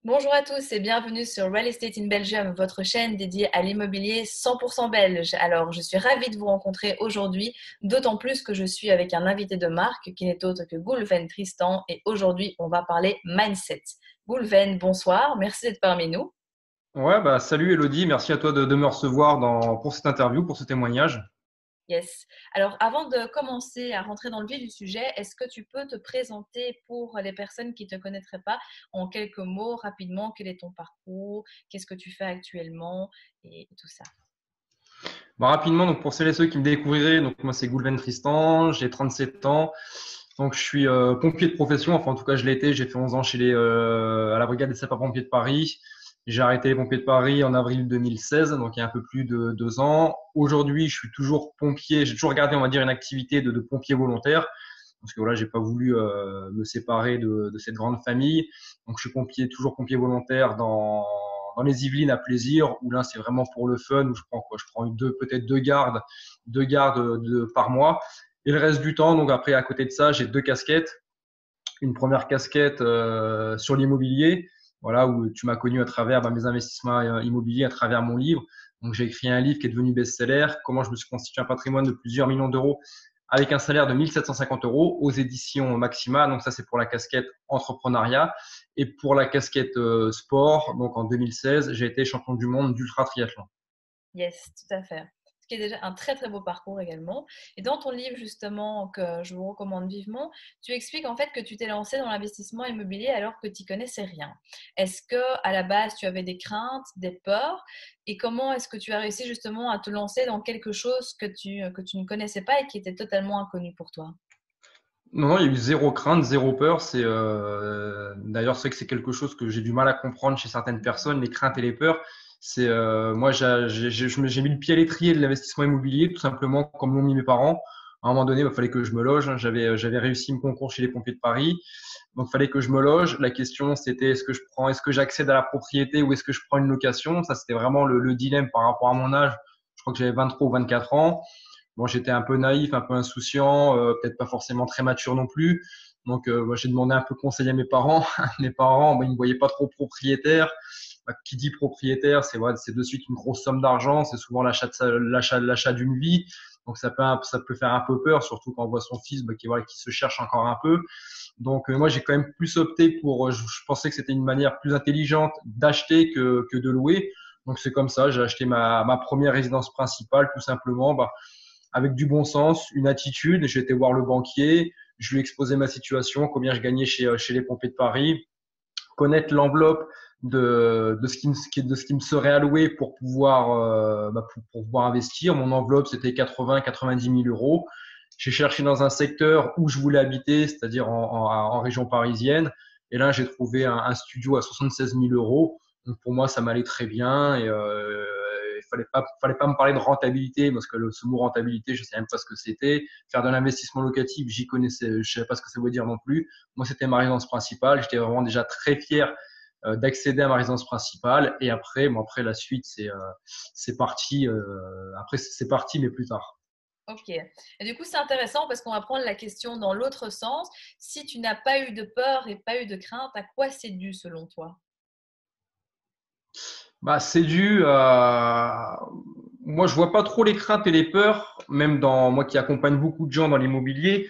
Bonjour à tous et bienvenue sur Real Estate in Belgium, votre chaîne dédiée à l'immobilier 100% belge. Alors, je suis ravie de vous rencontrer aujourd'hui, d'autant plus que je suis avec un invité de marque qui n'est autre que Goulven Tristan et aujourd'hui, on va parler mindset. Goulven, bonsoir, merci d'être parmi nous. Ouais, bah salut Elodie, merci à toi de me recevoir pour cette interview, pour ce témoignage. Yes. Alors, avant de commencer à rentrer dans le vif du sujet, est-ce que tu peux te présenter pour les personnes qui ne te connaîtraient pas en quelques mots, rapidement, quel est ton parcours, qu'est-ce que tu fais actuellement et tout ça? Bah, rapidement, donc pour celles et ceux qui me découvriraient, donc moi c'est Goulven Tristan, j'ai 37 ans, donc je suis pompier de profession, enfin en tout cas je l'ai été, j'ai fait 11 ans à la brigade des sapeurs-pompiers de Paris. J'ai arrêté les pompiers de Paris en avril 2016, donc il y a un peu plus de 2 ans. Aujourd'hui, je suis toujours pompier, j'ai toujours gardé, on va dire, une activité de pompier volontaire, parce que voilà, j'ai pas voulu me séparer de cette grande famille. Donc je suis toujours pompier volontaire dans les Yvelines à Plaisir, où là c'est vraiment pour le fun, où je prends quoi, je prends peut-être deux gardes par mois. Et le reste du temps, donc après à côté de ça, j'ai deux casquettes. Une première casquette sur l'immobilier, voilà, où tu m'as connu à travers mes investissements immobiliers, à travers mon livre. Donc j'ai écrit un livre qui est devenu best-seller, comment je me suis constitué un patrimoine de plusieurs millions d'euros avec un salaire de 1750 euros aux éditions Maxima. Donc ça, c'est pour la casquette entrepreneuriat. Et pour la casquette sport, donc en 2016, j'ai été champion du monde d'ultra triathlon. Yes, tout à fait. Ce qui est déjà un très très beau parcours également. Et dans ton livre justement, que je vous recommande vivement, tu expliques en fait que tu t'es lancé dans l'investissement immobilier alors que tu n'y connaissais rien. Est-ce que à la base tu avais des craintes, des peurs? Et comment est-ce que tu as réussi justement à te lancer dans quelque chose que tu ne connaissais pas et qui était totalement inconnu pour toi? Non, non, il y a eu zéro crainte, zéro peur. D'ailleurs, c'est que c'est quelque chose que j'ai du mal à comprendre chez certaines personnes, les craintes et les peurs. Moi, j'ai mis le pied à l'étrier de l'investissement immobilier, tout simplement comme l'ont mis mes parents. À un moment donné, il fallait que je me loge, hein. J'avais réussi mon concours chez les pompiers de Paris, donc il fallait que je me loge. La question, c'était est-ce que j'accède à la propriété ou est-ce que je prends une location? Ça, c'était vraiment le dilemme par rapport à mon âge. Je crois que j'avais 23 ou 24 ans. Bon, j'étais un peu naïf, un peu insouciant, peut-être pas forcément très mature non plus. Donc, moi, j'ai demandé un peu conseil à mes parents. Mes parents, ils me voyaient pas trop propriétaire. Bah, qui dit propriétaire, c'est de suite une grosse somme d'argent. C'est souvent l'achat d'une vie. Donc, ça peut faire un peu peur, surtout quand on voit son fils, qui se cherche encore un peu. Donc, moi, j'ai quand même plus opté je pensais que c'était une manière plus intelligente d'acheter que de louer. Donc, c'est comme ça. J'ai acheté ma première résidence principale, tout simplement. Bah, avec du bon sens, une attitude. J'ai été voir le banquier, je lui ai exposé ma situation, combien je gagnais chez les pompiers de Paris, connaître l'enveloppe de ce qui me serait alloué pour pour pouvoir investir. Mon enveloppe, c'était 80-90 000 euros. J'ai cherché dans un secteur où je voulais habiter, c'est-à-dire en région parisienne. Et là, j'ai trouvé un studio à 76 000 euros. Donc pour moi, ça m'allait très bien. Et il fallait pas me parler de rentabilité parce que ce mot rentabilité, je sais même pas ce que c'était. Faire de l'investissement locatif, je savais pas ce que ça veut dire non plus. Moi, c'était ma résidence principale. J'étais vraiment déjà très fier d'accéder à ma résidence principale. Et après, après la suite, c'est parti. Après, c'est parti, mais plus tard. Ok. Et du coup, c'est intéressant parce qu'on va prendre la question dans l'autre sens. Si tu n'as pas eu de peur et pas eu de crainte, à quoi c'est dû selon toi? Bah, c'est dû à… Moi, je vois pas trop les craintes et les peurs, même dans moi qui accompagne beaucoup de gens dans l'immobilier,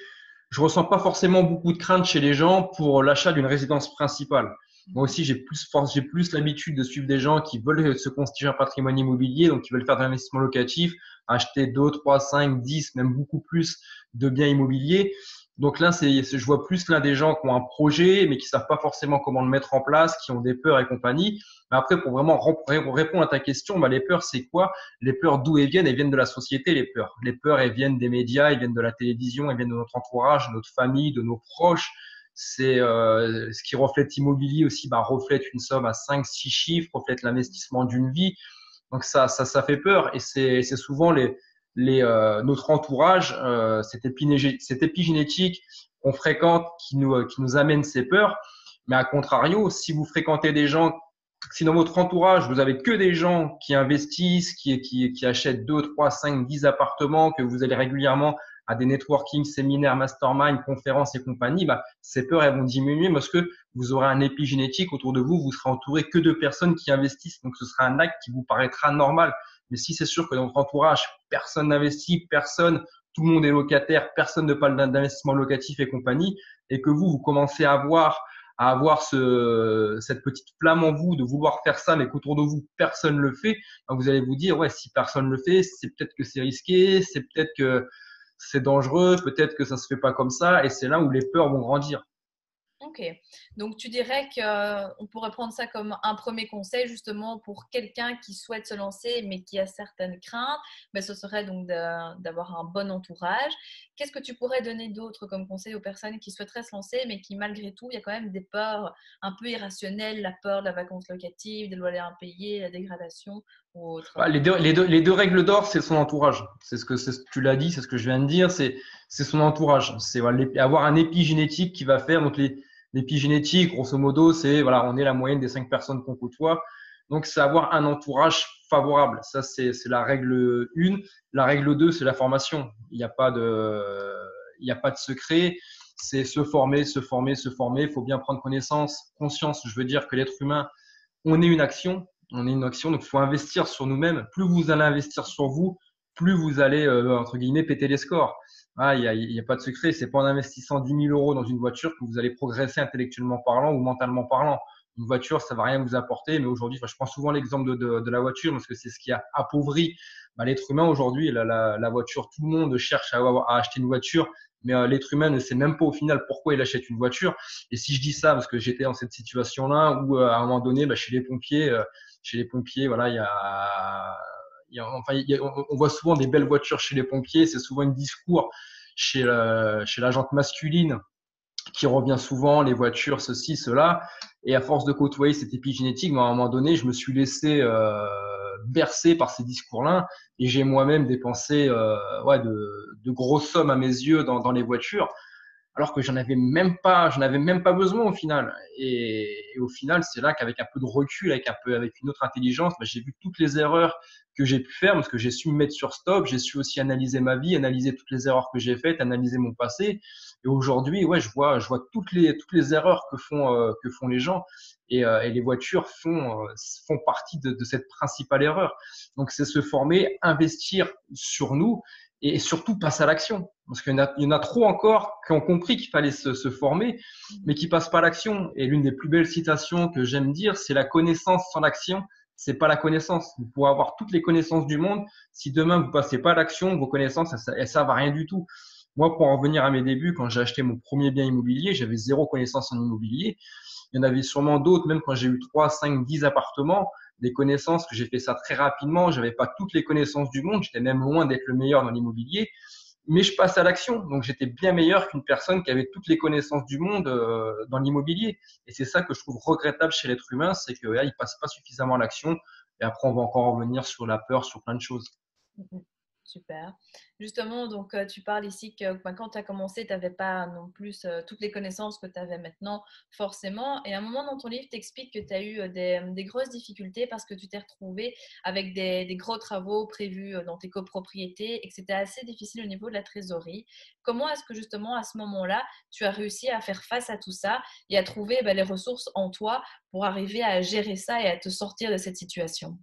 je ressens pas forcément beaucoup de crainte chez les gens pour l'achat d'une résidence principale. Moi aussi, j'ai plus l'habitude de suivre des gens qui veulent se constituer un patrimoine immobilier, donc qui veulent faire de l'investissement locatif, acheter 2, 3, 5, 10, même beaucoup plus de biens immobiliers. Donc là, je vois plus là des gens qui ont un projet, mais qui savent pas forcément comment le mettre en place, qui ont des peurs et compagnie. Mais après, pour vraiment répondre à ta question, bah, les peurs, c'est quoi? Les peurs, d'où elles viennent? Elles viennent de la société, les peurs. Les peurs, elles viennent des médias, elles viennent de la télévision, elles viennent de notre entourage, de notre famille, de nos proches. C'est ce qui reflète immobilier aussi, bah, reflète une somme à 5, 6 chiffres, reflète l'investissement d'une vie. Donc ça fait peur. Et c'est souvent notre entourage, cette épigénétique qu'on fréquente qui nous amène ces peurs. Mais à contrario, si vous fréquentez des gens, si dans votre entourage, vous avez que des gens qui investissent, qui achètent 2, 3, 5, 10 appartements, que vous allez régulièrement à des networking, séminaires, mastermind, conférences et compagnie, bah, ces peurs, elles vont diminuer parce que vous aurez un épigénétique autour de vous, vous serez entouré que de personnes qui investissent. Donc, ce sera un acte qui vous paraîtra normal. Mais si c'est sûr que dans votre entourage, personne n'investit, tout le monde est locataire, personne ne parle d'investissement locatif et compagnie, et que vous commencez à avoir cette petite flamme en vous de vouloir faire ça, mais qu'autour de vous, personne ne le fait, ben vous allez vous dire, ouais, si personne ne le fait, c'est peut-être que c'est risqué, c'est peut-être que c'est dangereux, peut-être que ça se fait pas comme ça, et c'est là où les peurs vont grandir. Ok, donc tu dirais qu'on pourrait prendre ça comme un premier conseil justement pour quelqu'un qui souhaite se lancer mais qui a certaines craintes, mais ce serait donc d'avoir un bon entourage. Qu'est-ce que tu pourrais donner d'autre comme conseil aux personnes qui souhaiteraient se lancer mais qui malgré tout, il y a quand même des peurs un peu irrationnelles, la peur de la vacance locative, des loyers impayés, la dégradation ou autre? Bah, les deux règles d'or, c'est son entourage. Tu l'as dit, c'est ce que je viens de dire, c'est son entourage. C'est voilà, avoir un épigénétique qui va faire. Donc l'épigénétique, grosso modo, c'est voilà, on est la moyenne des 5 personnes qu'on côtoie. Donc c'est avoir un entourage favorable. Ça c'est la règle 1. La règle 2, c'est la formation. Il n'y a pas de secret. C'est se former, se former, se former. Il faut bien prendre conscience. Je veux dire que l'être humain, on est une action. On est une action, donc il faut investir sur nous-mêmes. Plus vous allez investir sur vous, plus vous allez, entre guillemets, péter les scores. Ah, il y a pas de secret. C'est pas en investissant 10 000 euros dans une voiture que vous allez progresser intellectuellement parlant ou mentalement parlant. Une voiture, ça va rien vous apporter. Mais aujourd'hui, je prends souvent l'exemple de la voiture parce que c'est ce qui a appauvri l'être humain aujourd'hui. La voiture, tout le monde cherche à acheter une voiture. Mais l'être humain ne sait même pas au final pourquoi il achète une voiture. Et si je dis ça, parce que j'étais dans cette situation-là où à un moment donné, chez les pompiers, voilà, on voit souvent des belles voitures chez les pompiers. C'est souvent un discours chez la gente masculine qui revient souvent, les voitures, ceci, cela. Et à force de côtoyer cette épigénétique, à un moment donné, je me suis laissé bercer par ces discours-là et j'ai moi-même dépensé de grosses sommes à mes yeux dans les voitures alors que j'en avais même pas besoin au final. Et au final, c'est là qu'avec un peu de recul, avec une autre intelligence, j'ai vu toutes les erreurs que j'ai pu faire parce que j'ai su me mettre sur stop, j'ai su aussi analyser ma vie, analyser toutes les erreurs que j'ai faites, analyser mon passé. Et aujourd'hui, ouais, je vois toutes les erreurs que font les gens et les voitures font partie de cette principale erreur. Donc, c'est se former, investir sur nous et surtout passer à l'action. Parce qu'il y en a trop encore qui ont compris qu'il fallait se former, mais qui passent pas à l'action. Et l'une des plus belles citations que j'aime dire, c'est la connaissance sans l'action, c'est pas la connaissance. Vous pourrez avoir toutes les connaissances du monde. Si demain vous passez pas à l'action, vos connaissances, elles servent à rien du tout. Moi, pour en revenir à mes débuts, quand j'ai acheté mon premier bien immobilier, j'avais zéro connaissance en immobilier. Il y en avait sûrement d'autres, même quand j'ai eu 3, 5, 10 appartements, des connaissances que j'ai fait ça très rapidement. J'avais pas toutes les connaissances du monde. J'étais même loin d'être le meilleur dans l'immobilier. Mais je passe à l'action. Donc, j'étais bien meilleur qu'une personne qui avait toutes les connaissances du monde dans l'immobilier. Et c'est ça que je trouve regrettable chez l'être humain, c'est qu'il ne passe pas suffisamment à l'action. Et après, on va encore revenir sur la peur, sur plein de choses. Super. Justement, donc tu parles ici que quand tu as commencé, tu n'avais pas non plus toutes les connaissances que tu avais maintenant, forcément. Et à un moment dans ton livre, tu expliques que tu as eu des grosses difficultés parce que tu t'es retrouvé avec des gros travaux prévus dans tes copropriétés et que c'était assez difficile au niveau de la trésorerie. Comment est-ce que justement, à ce moment-là, tu as réussi à faire face à tout ça et à trouver les ressources en toi pour arriver à gérer ça et à te sortir de cette situation?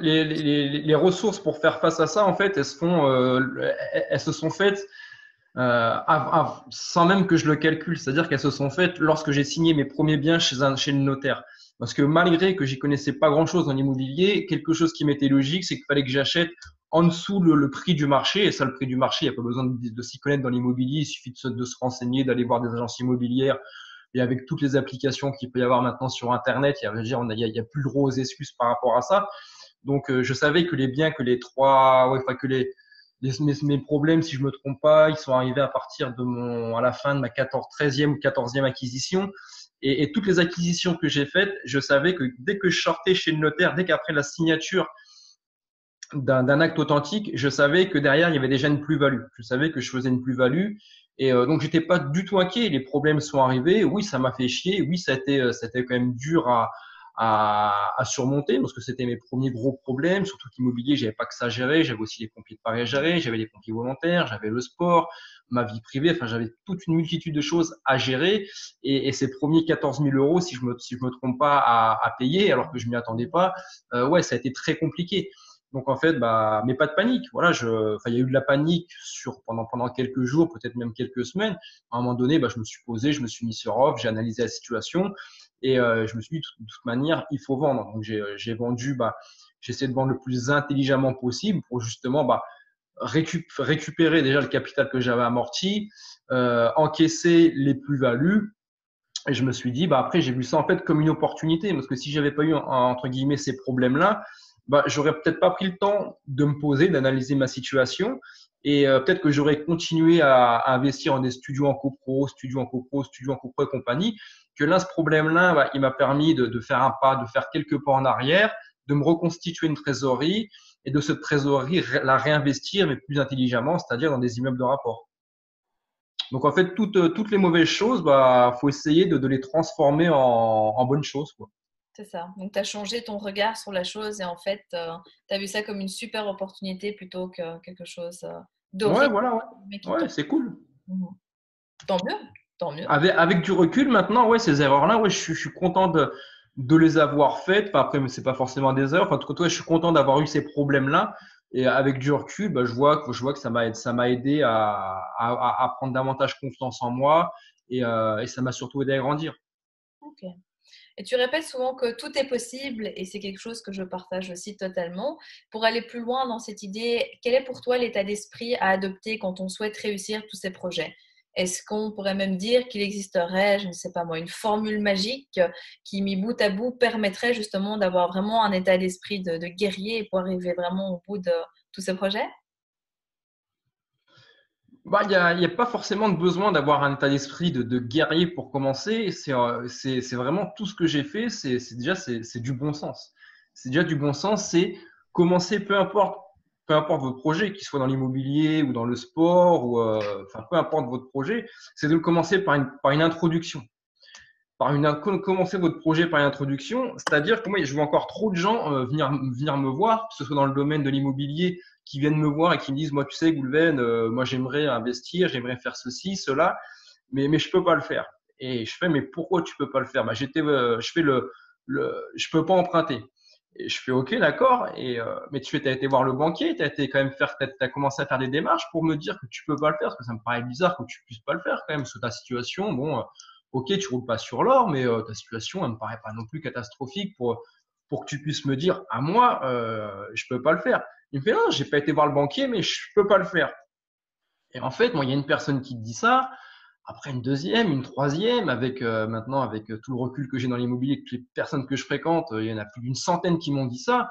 Les ressources pour faire face à ça, en fait, elles se sont faites sans même que je le calcule. C'est-à-dire qu'elles se sont faites lorsque j'ai signé mes premiers biens chez le notaire. Parce que malgré que j'y connaissais pas grand-chose dans l'immobilier, quelque chose qui m'était logique, c'est qu'il fallait que j'achète en dessous le prix du marché. Et ça, le prix du marché, il n'y a pas besoin de s'y connaître dans l'immobilier. Il suffit de se renseigner, d'aller voir des agences immobilières. Et avec toutes les applications qu'il peut y avoir maintenant sur Internet, il y a plus de droit aux excuses par rapport à ça. Donc, je savais que mes problèmes, si je me trompe pas, ils sont arrivés à la fin de ma 13e ou 14e acquisition. Et toutes les acquisitions que j'ai faites, je savais que dès que je sortais chez le notaire, dès qu'après la signature d'un acte authentique, je savais que derrière, il y avait déjà une plus-value. Je savais que je faisais une plus-value. Et donc, j'étais pas du tout inquiet. Les problèmes sont arrivés. Oui, ça m'a fait chier. Oui, ça a été quand même dur à surmonter parce que c'était mes premiers gros problèmes. Surtout qu'immobilier, j'avais pas que ça à gérer. J'avais aussi les pompiers de Paris à gérer. J'avais les pompiers volontaires. J'avais le sport, ma vie privée. Enfin, j'avais toute une multitude de choses à gérer. Et ces premiers 14 000 euros, si je me trompe pas, à payer, alors que je m'y attendais pas, ouais, ça a été très compliqué. Donc en fait, bah, mais pas de panique. Voilà, enfin, il y a eu de la panique pendant quelques jours, peut-être même quelques semaines. À un moment donné, bah, je me suis posé, je me suis mis sur off, j'ai analysé la situation et je me suis dit de toute manière, il faut vendre. Donc j'ai vendu, bah, j'ai essayé de vendre le plus intelligemment possible pour justement bah, récupérer déjà le capital que j'avais amorti, encaisser les plus-values. Et je me suis dit, bah après, j'ai vu ça en fait comme une opportunité, parce que si j'avais pas eu entre guillemets ces problèmes-là, bah j'aurais peut-être pas pris le temps de me poser, d'analyser ma situation, et peut-être que j'aurais continué à investir dans des studios en copro, studios en copro, studios en copro et compagnie. Que là, ce problème-là, bah, il m'a permis de faire un pas, de faire quelques pas en arrière, de me reconstituer une trésorerie et de cette trésorerie la réinvestir, mais plus intelligemment, c'est-à-dire dans des immeubles de rapport. Donc en fait, toutes les mauvaises choses, bah, faut essayer de les transformer en bonnes choses, quoi. C'est ça. Donc, tu as changé ton regard sur la chose et en fait, tu as vu ça comme une super opportunité plutôt que quelque chose Ouais, d'horrible, voilà, ouais. mais qui Ouais, tombe. c'est cool. Mhm. Tant mieux, tant mieux. Avec du recul, maintenant, ouais, ces erreurs-là, ouais, je suis content de les avoir faites. Enfin, après, mais c'est pas forcément des erreurs. Enfin, en tout cas, ouais, je suis content d'avoir eu ces problèmes-là. Et avec du recul, bah, je vois que ça m'a aidé à prendre davantage confiance en moi et ça m'a surtout aidé à grandir. Ok. Et tu répètes souvent que tout est possible et c'est quelque chose que je partage aussi totalement. Pour aller plus loin dans cette idée, quel est pour toi l'état d'esprit à adopter quand on souhaite réussir tous ces projets? Est-ce qu'on pourrait même dire qu'il existerait, je ne sais pas moi, une formule magique qui, mis bout à bout, permettrait justement d'avoir vraiment un état d'esprit de guerrier pour arriver vraiment au bout de tous ces projets? Bah, il y a pas forcément de besoin d'avoir un état d'esprit de guerrier pour commencer. C'est vraiment tout ce que j'ai fait. C'est du bon sens. C'est déjà du bon sens. C'est commencer, peu importe votre projet, qu'il soit dans l'immobilier ou dans le sport ou, enfin, peu importe votre projet, c'est de le commencer par une introduction. Commencer votre projet par une introduction, c'est-à-dire que moi, je vois encore trop de gens venir me voir, que ce soit dans le domaine de l'immobilier, qui viennent me voir et qui me disent, moi, tu sais, Goulven, moi, j'aimerais investir, j'aimerais faire ceci, cela, mais je peux pas le faire. Et je fais, mais pourquoi tu peux pas le faire? Bah, je peux pas emprunter. Et je fais, ok, d'accord. Mais t'as été voir le banquier, t'as commencé à faire des démarches pour me dire que tu peux pas le faire, parce que ça me paraît bizarre que tu puisses pas le faire quand même, parce que ta situation, bon, ok, tu roules pas sur l'or, mais ta situation, elle me paraît pas non plus catastrophique pour que tu puisses me dire, à moi, je peux pas le faire. Il me fait, non, j'ai pas été voir le banquier, mais je peux pas le faire. Et en fait, moi, il y a une personne qui te dit ça, après une deuxième, une troisième, avec maintenant, avec tout le recul que j'ai dans l'immobilier, toutes les personnes que je fréquente, il y en a plus d'une centaine qui m'ont dit ça.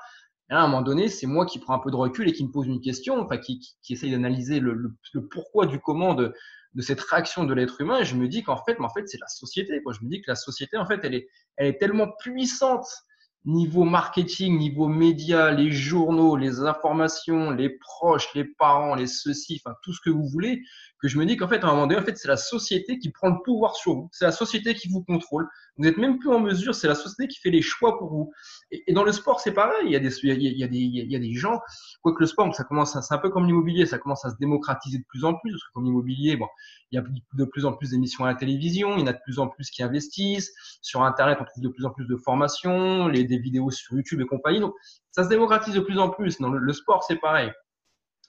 Et là, à un moment donné, c'est moi qui prends un peu de recul et qui me pose une question, enfin, qui essaye d'analyser le pourquoi du comment de cette réaction de l'être humain. Et je me dis mais en fait, c'est la société, quoi. Je me dis que la société, en fait, elle est tellement puissante niveau marketing, niveau média, les journaux, les informations, les proches, les parents, les ceci, enfin, tout ce que vous voulez, que je me dis qu'en fait, à un moment donné, en fait, c'est la société qui prend le pouvoir sur vous. C'est la société qui vous contrôle. Vous n'êtes même plus en mesure, c'est la société qui fait les choix pour vous. Et dans le sport, c'est pareil. Il y a des gens, quoique le sport, c'est un peu comme l'immobilier, ça commence à se démocratiser de plus en plus, parce que comme l'immobilier, bon, il y a de plus en plus d'émissions à la télévision, il y en a de plus en plus qui investissent. Sur Internet, on trouve de plus en plus de formations, des vidéos sur YouTube et compagnie. Donc, ça se démocratise de plus en plus. Dans le sport, c'est pareil.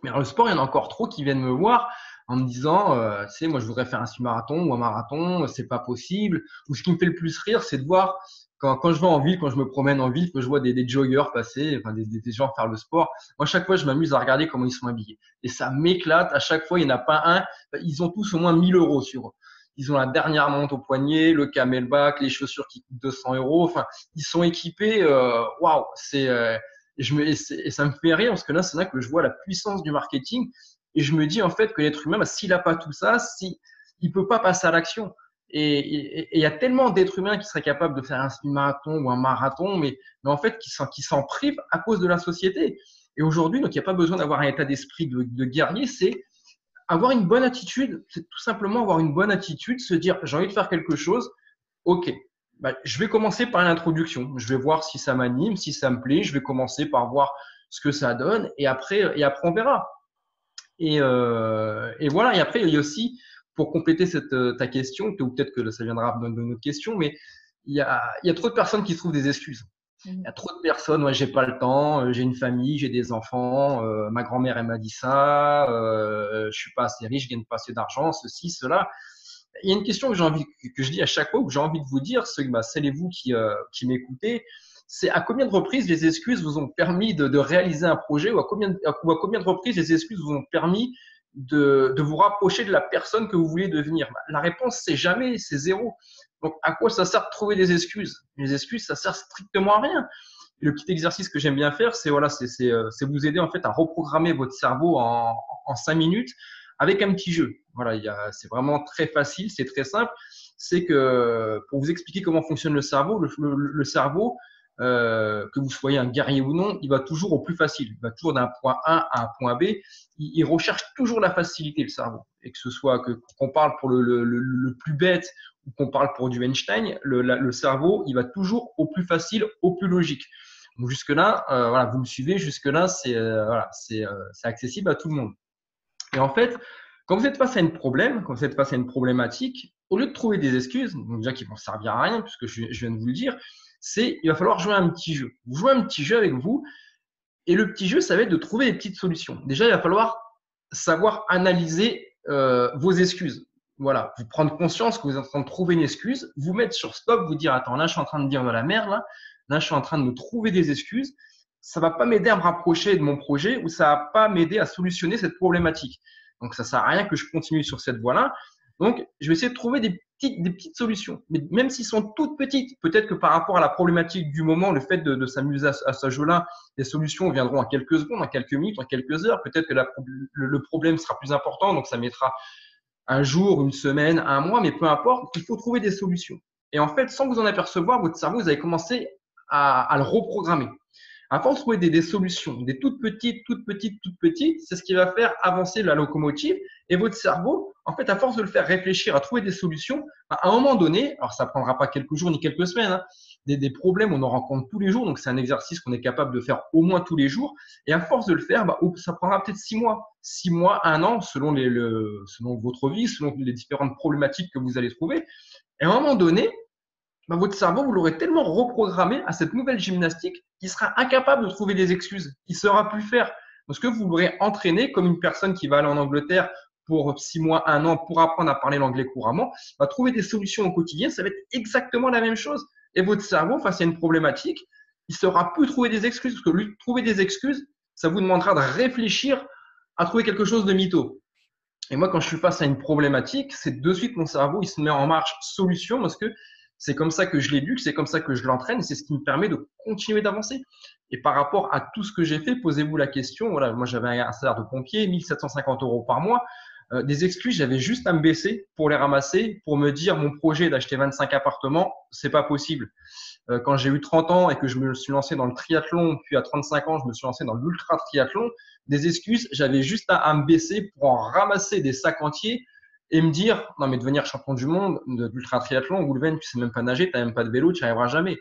Mais dans le sport, il y en a encore trop qui viennent me voir en me disant, tu sais, moi, je voudrais faire un semi-marathon ou un marathon, c'est pas possible. Ou ce qui me fait le plus rire, c'est de voir quand je vais en ville, quand je me promène en ville, que je vois des joggers passer, enfin des gens faire le sport. Moi, chaque fois, je m'amuse à regarder comment ils sont habillés. Et ça m'éclate. À chaque fois, il n'y en a pas un. Ils ont tous au moins 1000 euros sur eux. Ils ont la dernière montre au poignet, le camelback, les chaussures qui coûtent 200 euros. Enfin, ils sont équipés. Waouh, et ça me fait rire parce que là, c'est là que je vois la puissance du marketing et je me dis en fait que l'être humain, bah, s'il n'a pas tout ça, il peut pas passer à l'action. Et il y a tellement d'êtres humains qui seraient capables de faire un semi-marathon ou un marathon, mais en fait qui s'en privent à cause de la société. Et aujourd'hui, donc il n'y a pas besoin d'avoir un état d'esprit de guerrier, c'est avoir une bonne attitude, c'est tout simplement avoir une bonne attitude, se dire j'ai envie de faire quelque chose, ok, je vais commencer par une introduction. Je vais voir si ça m'anime, si ça me plaît. Je vais commencer par voir ce que ça donne et après on verra. Et voilà. Et après, il y a aussi, pour compléter ta question, ou peut-être que ça viendra de notre question, mais il y a trop de personnes qui se trouvent des excuses. Il y a trop de personnes, ouais, j'ai pas le temps, j'ai une famille, j'ai des enfants, ma grand-mère elle m'a dit ça, je suis pas assez riche, je gagne pas assez d'argent, ceci, cela. Il y a une question que je dis à chaque fois, que j'ai envie de vous dire, celles et vous qui m'écoutez, c'est à combien de reprises les excuses vous ont permis de réaliser un projet, ou à combien de reprises les excuses vous ont permis de vous rapprocher de la personne que vous voulez devenir. La réponse, c'est jamais, c'est zéro. Donc, à quoi ça sert de trouver des excuses? Les excuses, ça sert strictement à rien. Et le petit exercice que j'aime bien faire, c'est vous aider en fait à reprogrammer votre cerveau en 5 minutes avec un petit jeu. Voilà, c'est vraiment très facile, c'est très simple. C'est que pour vous expliquer comment fonctionne le cerveau, le cerveau, que vous soyez un guerrier ou non, il va toujours au plus facile. Il va toujours d'un point A à un point B. Il recherche toujours la facilité, le cerveau. Et que ce soit qu'on parle pour le plus bête ou qu'on parle pour du Einstein, le cerveau, il va toujours au plus facile, au plus logique. Donc jusque-là, voilà, vous me suivez. Jusque-là, c'est accessible à tout le monde. Et en fait, quand vous êtes face à quand vous êtes face à une problématique, au lieu de trouver des excuses, donc déjà qui vont servir à rien, puisque je viens de vous le dire, il va falloir jouer un petit jeu. Vous jouez un petit jeu avec vous, et le petit jeu, ça va être de trouver des petites solutions. Déjà, il va falloir savoir analyser vos excuses. Voilà, vous prendre conscience que vous êtes en train de trouver une excuse, vous mettre sur stop, vous dire attends, là je suis en train de dire de la merde, là je suis en train de me trouver des excuses. Ça va pas m'aider à me rapprocher de mon projet, ou ça va pas m'aider à solutionner cette problématique. Donc ça sert à rien que je continue sur cette voie-là. Donc je vais essayer de trouver des petites solutions, mais même s'ils sont toutes petites, peut-être que par rapport à la problématique du moment, le fait de s'amuser à ce jeu-là, les solutions viendront en quelques secondes, en quelques minutes, en quelques heures. Peut-être que le problème sera plus important, donc ça mettra un jour, une semaine, un mois, mais peu importe, il faut trouver des solutions. Et en fait, sans vous en apercevoir, votre cerveau, vous allez commencer à le reprogrammer. À force de trouver des solutions, des toutes petites, c'est ce qui va faire avancer la locomotive. Et votre cerveau, en fait, à force de le faire réfléchir, à trouver des solutions, à un moment donné, alors ça prendra pas quelques jours ni quelques semaines, hein, des problèmes, on en rencontre tous les jours, donc c'est un exercice qu'on est capable de faire au moins tous les jours. Et à force de le faire, ça prendra peut-être 6 mois, 1 an, selon votre vie, selon les différentes problématiques que vous allez trouver. Et à un moment donné, votre cerveau, vous l'aurez tellement reprogrammé à cette nouvelle gymnastique qu'il sera incapable de trouver des excuses. Il ne saura plus faire. Parce que vous l'aurez entraîné comme une personne qui va aller en Angleterre pour 6 mois, 1 an, pour apprendre à parler l'anglais couramment, va trouver des solutions au quotidien. Ça va être exactement la même chose. Et votre cerveau, face à une problématique, il ne saura plus trouver des excuses. Parce que lui, trouver des excuses, ça vous demandera de réfléchir à trouver quelque chose de mytho. Et moi, quand je suis face à une problématique, c'est de suite mon cerveau, il se met en marche solution, parce que c'est comme ça que je l'éduque, c'est comme ça que je l'entraîne, et c'est ce qui me permet de continuer d'avancer. Et par rapport à tout ce que j'ai fait, posez-vous la question. Voilà, moi j'avais un salaire de pompier, 1750 € par mois. Des excuses, j'avais juste à me baisser pour les ramasser, pour me dire mon projet d'acheter 25 appartements, c'est pas possible. Quand j'ai eu 30 ans et que je me suis lancé dans le triathlon, puis à 35 ans, je me suis lancé dans l'ultra triathlon, des excuses, j'avais juste à me baisser pour en ramasser des sacs entiers et me dire, non mais devenir champion du monde d'ultra triathlon, Goulven, tu sais même pas nager, tu n'as même pas de vélo, tu n'y arriveras jamais.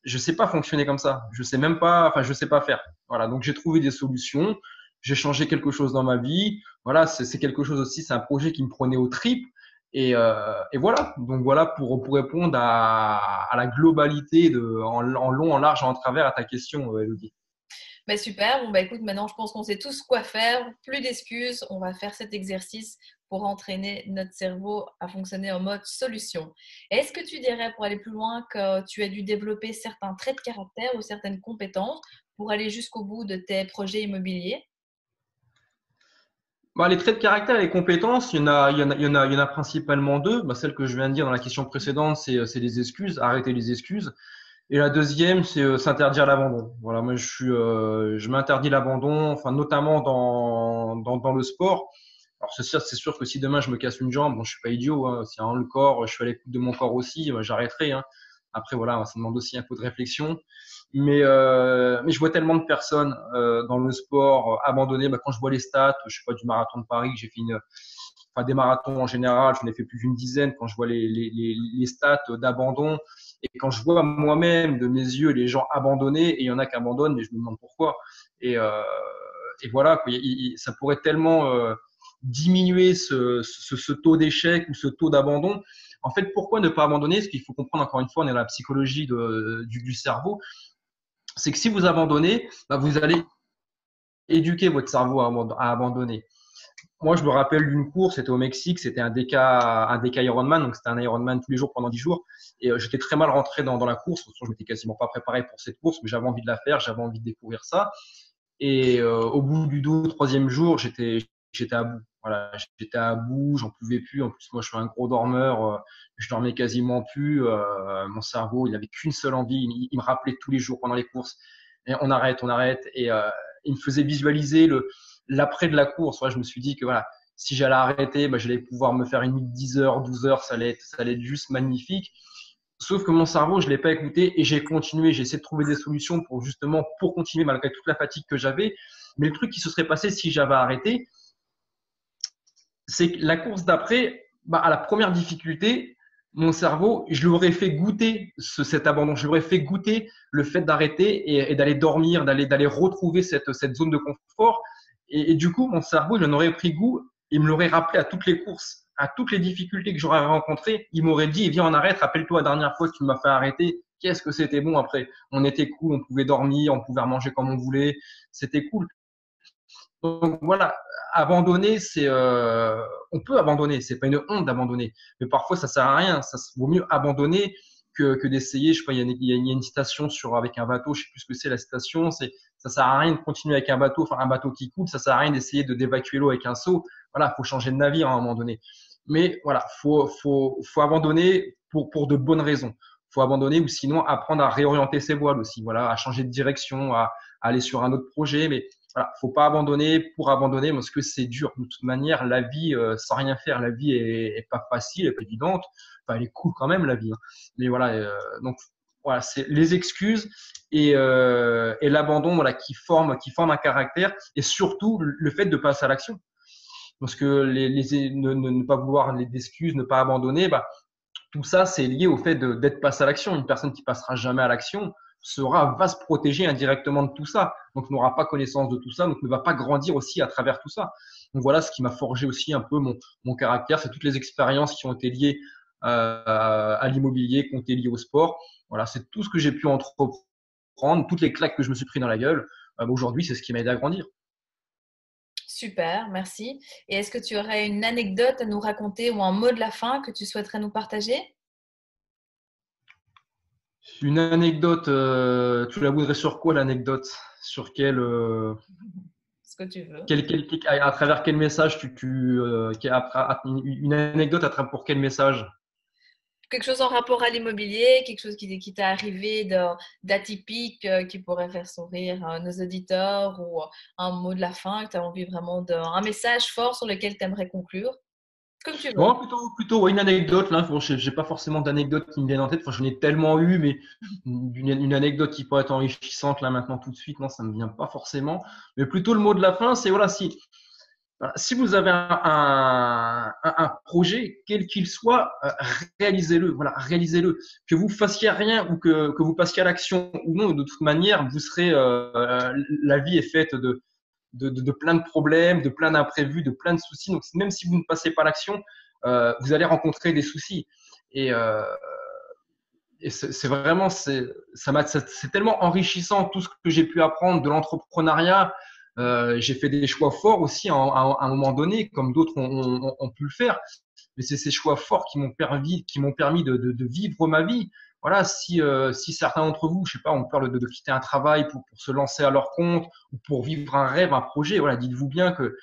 Je sais pas fonctionner comme ça. Je sais pas faire. Voilà, donc j'ai trouvé des solutions, j'ai changé quelque chose dans ma vie. Voilà, c'est quelque chose aussi, c'est un projet qui me prenait aux tripes. Et voilà, donc voilà pour répondre à la globalité en long, en large et en travers à ta question, Elodie. Bah super, bon bah écoute, maintenant je pense qu'on sait tous quoi faire, plus d'excuses, on va faire cet exercice pour entraîner notre cerveau à fonctionner en mode solution. Est-ce que tu dirais, pour aller plus loin, que tu as dû développer certains traits de caractère ou certaines compétences pour aller jusqu'au bout de tes projets immobiliers? Les traits de caractère et les compétences, il y en a principalement deux. Celle que je viens de dire dans la question précédente, c'est les excuses, arrêter les excuses. Et la deuxième, c'est s'interdire l'abandon. Voilà, moi je m'interdis l'abandon, enfin notamment dans le sport. Alors c'est sûr que si demain je me casse une jambe, bon, je suis pas idiot, hein, si le corps, je suis à l'écoute de mon corps aussi, j'arrêterai, hein. Après voilà, ça demande aussi un peu de réflexion. Mais je vois tellement de personnes dans le sport abandonner. Quand je vois les stats, je sais pas, du marathon de Paris, j'ai fait des marathons en général, j'en ai fait plus d'une dizaine. Quand je vois les stats d'abandon Et quand je vois moi-même de mes yeux les gens abandonner, et il y en a qui abandonnent, mais je me demande pourquoi. Et, euh, et voilà, quoi. Ça pourrait tellement diminuer ce taux d'échec ou ce taux d'abandon. En fait, pourquoi ne pas abandonner? Ce qu'il faut comprendre, encore une fois, on est dans la psychologie du cerveau, c'est que si vous abandonnez, bah, vous allez éduquer votre cerveau à abandonner. Moi, je me rappelle d'une course, c'était au Mexique, c'était un DK Ironman, donc c'était un Ironman tous les jours pendant 10 jours. Et j'étais très mal rentré dans la course, parce que je m'étais quasiment pas préparé pour cette course, mais j'avais envie de la faire, j'avais envie de découvrir ça. Et au bout du 2 ou 3e jour, j'étais à bout. Voilà, j'étais à bout, j'en pouvais plus. En plus, moi, je suis un gros dormeur, je dormais quasiment plus. Mon cerveau, il n'avait qu'une seule envie. Il me rappelait tous les jours pendant les courses. Et on arrête, on arrête. Et il me faisait visualiser l'après de la course. Ouais, je me suis dit que voilà, si j'allais arrêter, bah, j'allais pouvoir me faire une nuit de 10 heures, 12 heures, ça allait être juste magnifique. Sauf que mon cerveau, je l'ai pas écouté et j'ai continué. J'ai essayé de trouver des solutions pour continuer malgré toute la fatigue que j'avais. Mais le truc qui se serait passé si j'avais arrêté, c'est que la course d'après, bah, à la première difficulté, mon cerveau, je lui aurais fait goûter cet abandon. Je lui aurais fait goûter le fait d'arrêter et d'aller dormir, d'aller retrouver cette zone de confort. Et du coup, mon cerveau, il en aurait pris goût. Il me l'aurait rappelé à toutes les courses, à toutes les difficultés que j'aurais rencontrées. Il m'aurait dit, viens, on arrête. Rappelle-toi la dernière fois que tu m'as fait arrêter. Qu'est-ce que c'était bon après. On était cool, on pouvait dormir, on pouvait manger comme on voulait. C'était cool. Donc voilà, abandonner, on peut abandonner, c'est pas une honte d'abandonner, mais parfois ça sert à rien. Ça vaut mieux abandonner que d'essayer. Je sais pas, il y a une citation avec un bateau, je sais plus ce que c'est la citation. Ça sert à rien de continuer avec un bateau, enfin un bateau qui coule, ça sert à rien d'essayer d'évacuer l'eau avec un seau. Voilà, faut changer de navire à un moment donné. Mais voilà, faut abandonner pour de bonnes raisons. Faut abandonner ou sinon apprendre à réorienter ses voiles aussi. Voilà, à changer de direction, à aller sur un autre projet, mais voilà, faut pas abandonner pour abandonner parce que c'est dur. De toute manière, la vie, sans rien faire, la vie est pas facile, elle est pas évidente. Enfin, elle est cool quand même, la vie. Hein. Mais voilà, donc voilà, c'est les excuses et l'abandon, voilà, qui forme un caractère et surtout le fait de passer à l'action. Parce que ne pas vouloir les excuses, ne pas abandonner, bah, tout ça, c'est lié au fait d'être passé à l'action. Une personne qui passera jamais à l'action va se protéger indirectement de tout ça. Donc, n'aura pas connaissance de tout ça, donc ne va pas grandir aussi à travers tout ça. Donc, voilà ce qui m'a forgé aussi un peu mon caractère. C'est toutes les expériences qui ont été liées à l'immobilier, qui ont été liées au sport. Voilà, c'est tout ce que j'ai pu entreprendre, toutes les claques que je me suis pris dans la gueule. Aujourd'hui, c'est ce qui m'a aidé à grandir. Super, merci. Et est-ce que tu aurais une anecdote à nous raconter ou un mot de la fin que tu souhaiterais nous partager? Une anecdote, tu la voudrais sur quoi l'anecdote? Sur Ce que tu veux. à travers quel message une anecdote pour quel message? Quelque chose en rapport à l'immobilier, quelque chose qui t'est arrivé d'atypique qui pourrait faire sourire nos auditeurs ou un mot de la fin que tu as envie vraiment un message fort sur lequel tu aimerais conclure, comme tu veux. Non, plutôt ouais, une anecdote là. Bon, j'ai pas forcément d'anecdote qui me viennent en tête. Enfin, j'en ai tellement eu, mais une anecdote qui pourrait être enrichissante là maintenant tout de suite, non, ça me vient pas forcément. Mais plutôt le mot de la fin, c'est voilà, si vous avez un projet, quel qu'il soit, réalisez-le. Voilà, réalisez-le. Que vous fassiez rien ou que vous passiez à l'action ou non, de toute manière, vous serez. La vie est faite de plein de problèmes, de plein d'imprévus, de plein de soucis. Donc, même si vous ne passez pas à l'action, vous allez rencontrer des soucis. Et, euh, et c'est vraiment, c'est tellement enrichissant tout ce que j'ai pu apprendre de l'entrepreneuriat. J'ai fait des choix forts aussi à un moment donné, comme d'autres ont pu le faire. Mais c'est ces choix forts qui m'ont permis de vivre ma vie. Voilà, si certains d'entre vous, je sais pas, ont peur de quitter un travail pour se lancer à leur compte ou pour vivre un rêve, un projet, voilà, dites-vous bien que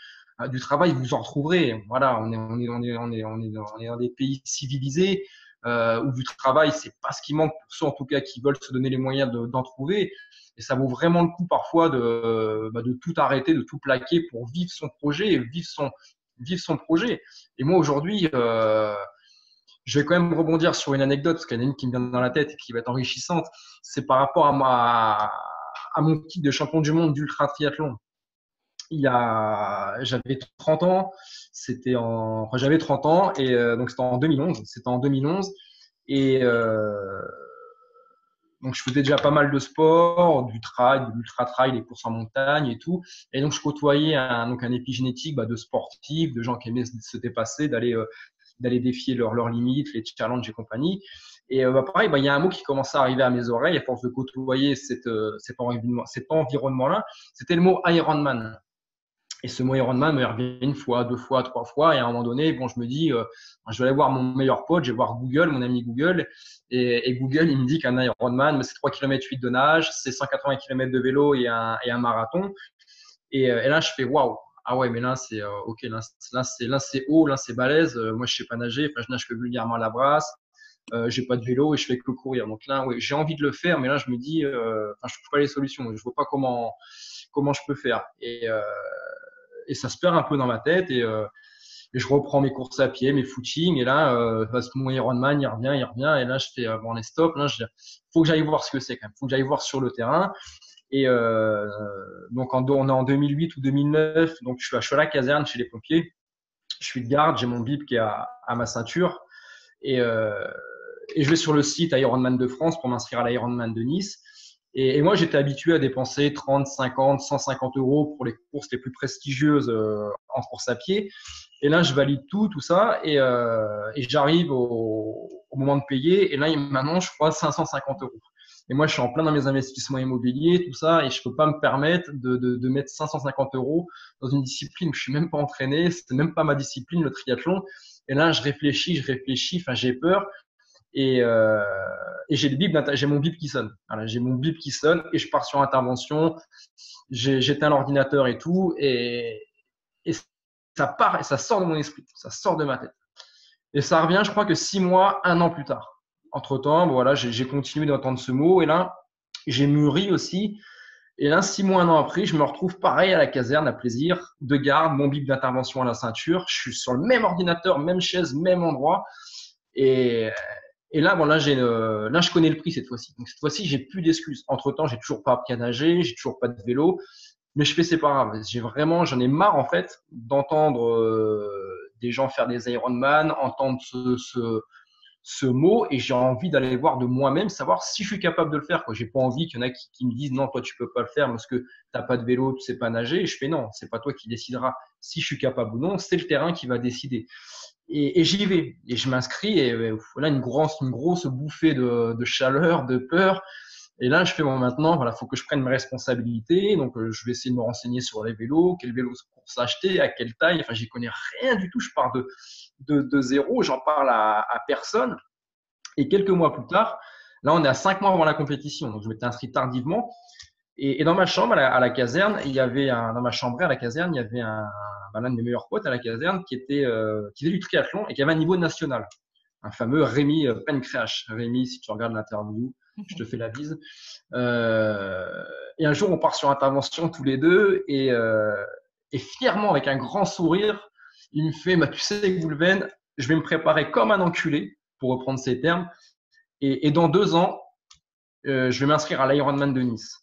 du travail, vous en retrouverez. Voilà, on est dans des pays civilisés où du travail, c'est pas ce qui manque pour ceux en tout cas qui veulent se donner les moyens d'en trouver. Et ça vaut vraiment le coup parfois de tout arrêter, de tout plaquer pour vivre son projet et vivre son projet. Et moi aujourd'hui, je vais quand même rebondir sur une anecdote parce qu'il y en a une qui me vient dans la tête et qui va être enrichissante. C'est par rapport à mon titre de champion du monde d'ultra triathlon. J'avais 30 ans, j'avais 30 ans et donc c'était en 2011. C'était en 2011 et Donc, je faisais déjà pas mal de sport, du trail, de l'ultra-trail, des courses en montagne et tout. Et donc, je côtoyais un épigénétique de sportifs, de gens qui aimaient se dépasser, d'aller défier leurs limites, les challenges et compagnie. Et pareil, il y a un mot qui commençait à arriver à mes oreilles à force de côtoyer cet environnement-là. C'était le mot Ironman. Et ce mot Ironman me revient une fois, deux fois, trois fois. Et à un moment donné, bon, je me dis, je vais aller voir mon meilleur pote, je vais voir Google, mon ami Google. Et Google, il me dit qu'un Ironman, c'est 3 km 8 de nage, c'est 180 km de vélo et un marathon. Et là, je fais waouh. Ah ouais, mais là, c'est ok, là, c'est haut, là, c'est balèze. Moi, je sais pas nager. Enfin, je nage que vulgairement à la brasse. J'ai pas de vélo et je fais que courir. Donc là, ouais, j'ai envie de le faire, mais là, je me dis, je trouve pas les solutions. Je vois pas comment je peux faire. Et ça se perd un peu dans ma tête et je reprends mes courses à pied, mes footings et là, mon Ironman, il revient et là, je fais bon, les stops. Là, faut que j'aille voir ce que c'est quand même. Faut que j'aille voir sur le terrain. Et donc, on est en 2008 ou 2009. Donc, je suis à la caserne chez les pompiers. Je suis de garde, j'ai mon bip qui est à ma ceinture. Et je vais sur le site Ironman de France pour m'inscrire à l'Ironman de Nice. Et moi, j'étais habitué à dépenser 30, 50, 150 euros pour les courses les plus prestigieuses en course à pied. Et là, je valide tout ça. Et j'arrive au moment de payer. Et là, il m'annonce, je crois, 550 euros. Et moi, je suis en plein dans mes investissements immobiliers, tout ça, et je peux pas me permettre de mettre 550 euros dans une discipline où je suis même pas entraîné, c'est même pas ma discipline, le triathlon. Et là, je réfléchis, enfin, j'ai peur. Et j'ai mon bip qui sonne. Voilà, j'ai mon bip qui sonne et je pars sur intervention. J'éteins l'ordinateur et tout, et ça part et ça sort de mon esprit, ça sort de ma tête. Et ça revient, je crois que 6 mois, un an plus tard. Entre-temps, voilà, j'ai continué d'entendre ce mot et là, j'ai mûri aussi. Et là, 6 mois, un an après, je me retrouve pareil à la caserne, à plaisir, de garde, mon bip d'intervention à la ceinture. Je suis sur le même ordinateur, même chaise, même endroit. Et, et là, bon, là, je connais le prix cette fois-ci. Donc, cette fois-ci, j'ai plus d'excuses. Entre-temps, j'ai toujours pas appris à nager, j'ai toujours pas de vélo, mais je fais c'est pas grave. J'en ai marre, en fait, d'entendre des gens faire des Ironman, entendre ce mot, et j'ai envie d'aller voir de moi-même, savoir si je suis capable de le faire, quoi. J'ai pas envie qu'il y en a qui me disent non, toi, tu peux pas le faire parce que t'as pas de vélo, tu sais pas nager. Et je fais non, c'est pas toi qui décidera si je suis capable ou non, c'est le terrain qui va décider. Et j'y vais et je m'inscris et voilà une grosse bouffée de chaleur, de peur. Et là, je fais bon, maintenant, voilà, faut que je prenne mes responsabilités. Donc, je vais essayer de me renseigner sur les vélos, quel vélo pour s'acheter, à quelle taille. Enfin, j'y connais rien du tout. Je pars de zéro. J'en parle à personne. Et quelques mois plus tard, là, on est à 5 mois avant la compétition. Donc, je m'étais inscrit tardivement. Et dans ma chambre, à la caserne, dans ma chambre à la caserne, il y avait l'un de mes meilleurs potes à la caserne qui faisait du triathlon et qui avait un niveau national. Un fameux Rémi Pencrash. Rémi, si tu regardes l'interview, je te fais la bise. Et un jour, on part sur intervention tous les deux et fièrement, avec un grand sourire, il me fait, tu sais, Goulven, je vais me préparer comme un enculé, pour reprendre ces termes, et dans 2 ans, je vais m'inscrire à l'Ironman de Nice.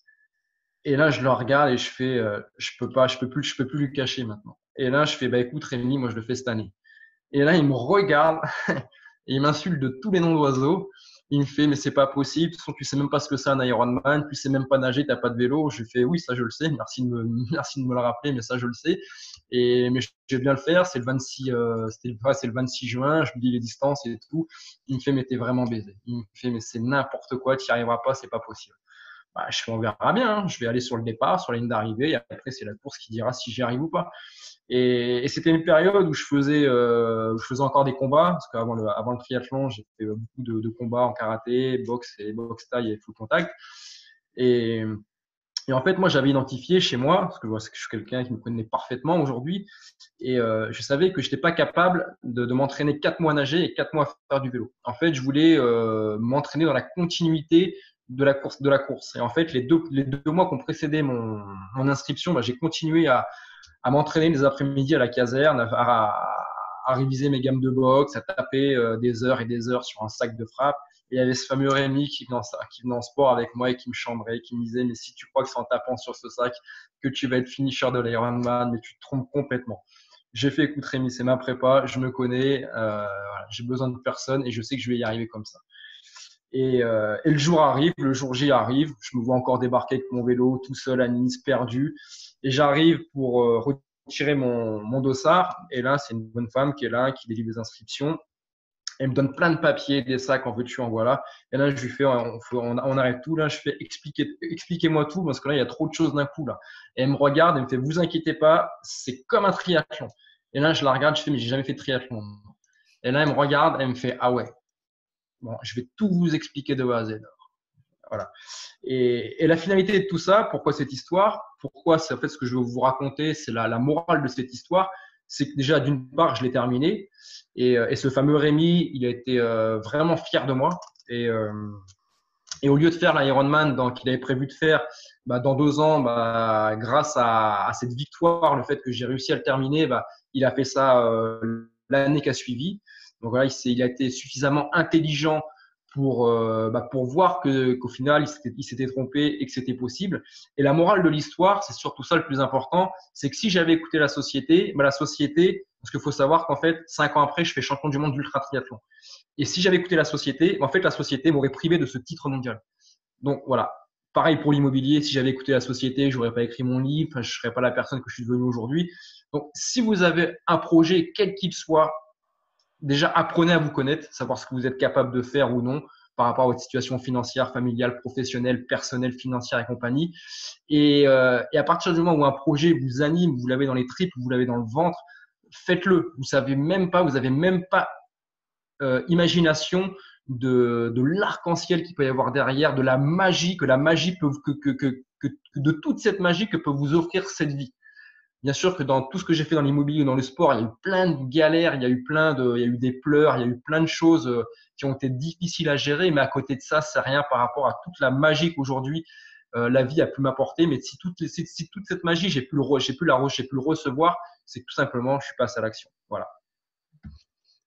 Et là, je le regarde et je fais, je peux plus lui cacher maintenant. Et là, je fais, écoute, Rémi, moi, je le fais cette année. Et là, il me regarde et il m'insulte de tous les noms d'oiseaux. Il me fait, mais c'est pas possible. De toute façon, tu sais même pas ce que c'est un Ironman. Tu sais même pas nager, t'as pas de vélo. Je lui fais, oui, ça, je le sais. Merci de me le rappeler, mais ça, je le sais. Mais je vais bien le faire. C'est le 26, c'est le 26 juin. Je lui dis les distances et tout. Il me fait, mais t'es vraiment baisé. Il me fait, mais c'est n'importe quoi. Tu n'y arriveras pas. C'est pas possible. Je fais, on verra bien. Hein. Je vais aller sur le départ, sur la ligne d'arrivée. Et après, c'est la course qui dira si j'y arrive ou pas. Et c'était une période où je faisais encore des combats, parce qu'avant avant le triathlon, j'ai fait beaucoup de combats en karaté, boxe taille et full contact. Et, et en fait, moi, j'avais identifié chez moi, parce que je suis quelqu'un qui me connaît parfaitement aujourd'hui, et je savais que je n'étais pas capable de m'entraîner 4 mois à nager et 4 mois à faire du vélo. En fait, je voulais m'entraîner dans la continuité de la course. Et en fait, les deux mois qui ont précédé mon inscription, j'ai continué à m'entraîner les après-midi à la caserne, à réviser mes gammes de boxe, à taper des heures et des heures sur un sac de frappe. Et il y avait ce fameux Rémi qui venait en sport avec moi et qui me chambrait, qui me disait, mais si tu crois que c'est en tapant sur ce sac que tu vas être finisher de l'Ironman, mais tu te trompes complètement. J'ai fait, écoute Rémi, c'est ma prépa, je me connais, voilà, j'ai besoin de personne et je sais que je vais y arriver comme ça. Et le jour arrive, le jour J arrive, je me vois encore débarquer avec mon vélo tout seul à Nice, perdu. Et j'arrive pour retirer mon dossard. Et là, c'est une bonne femme qui est là, qui délivre les inscriptions. Elle me donne plein de papiers, des sacs, en veux-tu, en voilà. Et là, je lui fais, on arrête tout. Là, je fais, expliquez-moi tout, parce que là, il y a trop de choses d'un coup, là. Et elle me regarde, elle me fait, vous inquiétez pas, c'est comme un triathlon. Et là, je la regarde, je fais, mais j'ai jamais fait de triathlon. Et là, elle me regarde, elle me fait, ah ouais, bon, je vais tout vous expliquer de A à Z. Voilà. Et la finalité de tout ça, pourquoi cette histoire? Pourquoi c'est en fait ce que je veux vous raconter, c'est la morale de cette histoire, c'est que déjà d'une part je l'ai terminé et ce fameux Rémi, il a été vraiment fier de moi et au lieu de faire l'Ironman qu'il avait prévu de faire dans 2 ans, grâce à cette victoire, le fait que j'ai réussi à le terminer, il a fait ça l'année qui a suivi. Donc voilà, il a été suffisamment intelligent pour voir qu'au final, il s'était trompé et que c'était possible. Et la morale de l'histoire, c'est surtout ça le plus important, c'est que si j'avais écouté la société, parce qu'il faut savoir qu'en fait, 5 ans après, je fais champion du monde d'ultra triathlon. Et si j'avais écouté la société, en fait, la société m'aurait privé de ce titre mondial. Donc voilà. Pareil pour l'immobilier, si j'avais écouté la société, j'aurais pas écrit mon livre, je serais pas la personne que je suis devenue aujourd'hui. Donc, si vous avez un projet, quel qu'il soit, déjà apprenez à vous connaître, savoir ce que vous êtes capable de faire ou non par rapport à votre situation financière, familiale, professionnelle, personnelle, financière et compagnie. Et à partir du moment où un projet vous anime, vous l'avez dans les tripes, vous l'avez dans le ventre, faites-le. Vous avez même pas imagination de l'arc-en-ciel qu'il peut y avoir derrière, de la magie, que la magie peut, de toute cette magie que peut vous offrir cette vie. Bien sûr que dans tout ce que j'ai fait dans l'immobilier ou dans le sport, il y a eu plein de galères, il y a eu des pleurs, il y a eu plein de choses qui ont été difficiles à gérer, mais à côté de ça, c'est rien par rapport à toute la magie qu'aujourd'hui la vie a pu m'apporter. Mais si toute cette magie, j'ai pu le recevoir, c'est que tout simplement, je suis passé à l'action. Voilà.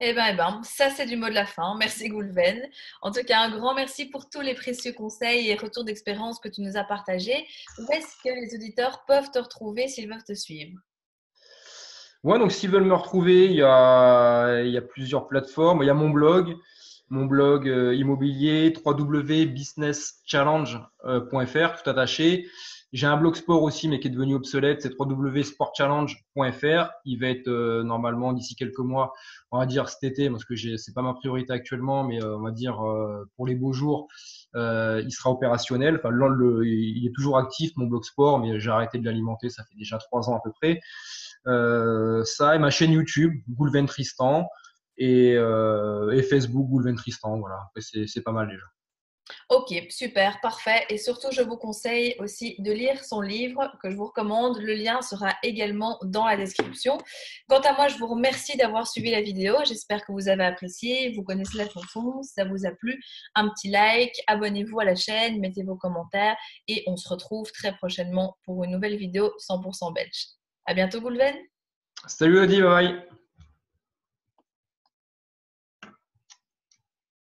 Eh ben, ça c'est du mot de la fin. Merci Goulven. En tout cas, un grand merci pour tous les précieux conseils et retours d'expérience que tu nous as partagés. Où est-ce que les auditeurs peuvent te retrouver s'ils veulent te suivre? Ouais, donc s'ils veulent me retrouver, il y a plusieurs plateformes. Il y a mon blog immobilier www.businesschallenge.fr, tout attaché. J'ai un blog sport aussi, mais qui est devenu obsolète, c'est www.sportchallenge.fr. Il va être normalement d'ici quelques mois, on va dire cet été, parce que c'est pas ma priorité actuellement, mais on va dire pour les beaux jours, il sera opérationnel. Enfin, il est toujours actif, mon blog sport, mais j'ai arrêté de l'alimenter, ça fait déjà 3 ans à peu près. Ça et ma chaîne YouTube Goulven Tristan et Facebook Goulven Tristan, voilà. C'est pas mal déjà. Ok, super, parfait. Et surtout, je vous conseille aussi de lire son livre que je vous recommande. Le lien sera également dans la description. Quant à moi, je vous remercie d'avoir suivi la vidéo. J'espère que vous avez apprécié. Vous connaissez la chanson. Si ça vous a plu, un petit like, abonnez-vous à la chaîne, mettez vos commentaires et on se retrouve très prochainement pour une nouvelle vidéo 100% belge. À bientôt, Goulven. Salut Adi, bye bye.